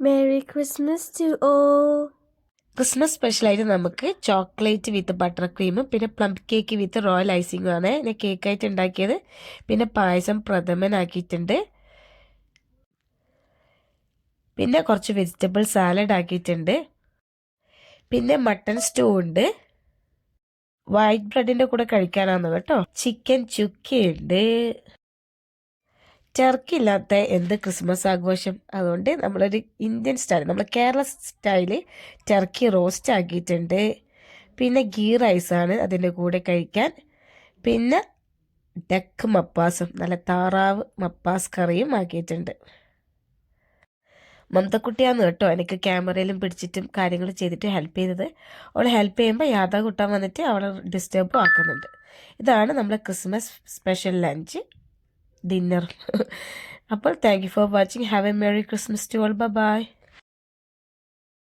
Merry Christmas to all. Christmas സ്പെഷ്യലായിട്ട് നമുക്ക് chocolate വിത്ത് butter ക്രീമും പിന്നെ പ്ലം കേക്ക് വിത്ത് റോയൽ ഐസിങ്ങും ആണ് ഞാൻ കേക്കായിട്ട് ഉണ്ടാക്കിയത്. പിന്നെ പായസം പ്രഥമനാക്കിയിട്ടുണ്ട്. പിന്നെ കുറച്ച് വെജിറ്റബിൾ സാലഡ് ആക്കിയിട്ടുണ്ട്. പിന്നെ മട്ടൺ സ്റ്റൂ ഉണ്ട്. വൈറ്റ് ബ്രെഡിൻ്റെ കൂടെ കഴിക്കാനാണ് കേട്ടോ. ചിക്കൻ ചുക്കയുണ്ട്. ടർക്കി ഇല്ലാത്ത എന്ത് ക്രിസ്മസ് ആഘോഷം. അതുകൊണ്ട് നമ്മളൊരു ഇന്ത്യൻ സ്റ്റൈൽ, നമ്മൾ കേരള സ്റ്റൈല് ടർക്കി റോസ്റ്റ് ആക്കിയിട്ടുണ്ട്. പിന്നെ ഗീ റൈസാണ് അതിൻ്റെ കൂടെ കഴിക്കാൻ. പിന്നെ ഡക്ക് മപ്പാസും നല്ല താറാവ് മപ്പാസ് കറിയും ആക്കിയിട്ടുണ്ട്. മമതക്കുട്ടിയാന്ന് കേട്ടോ എനിക്ക് ക്യാമറയിലും പിടിച്ചിട്ടും കാര്യങ്ങൾ ചെയ്തിട്ട് ഹെൽപ്പ് ചെയ്തത്. അവൾ ഹെൽപ്പ് ചെയ്യുമ്പോൾ യാഥാ കൂട്ടാൻ വന്നിട്ട് അവളെ ഡിസ്റ്റർബും ആക്കുന്നുണ്ട്. ഇതാണ് നമ്മുടെ ക്രിസ്മസ് സ്പെഷ്യൽ ലഞ്ച് ഡിന്നർ. അപ്പോൾ thank you for watching. Have a merry Christmas to all. By.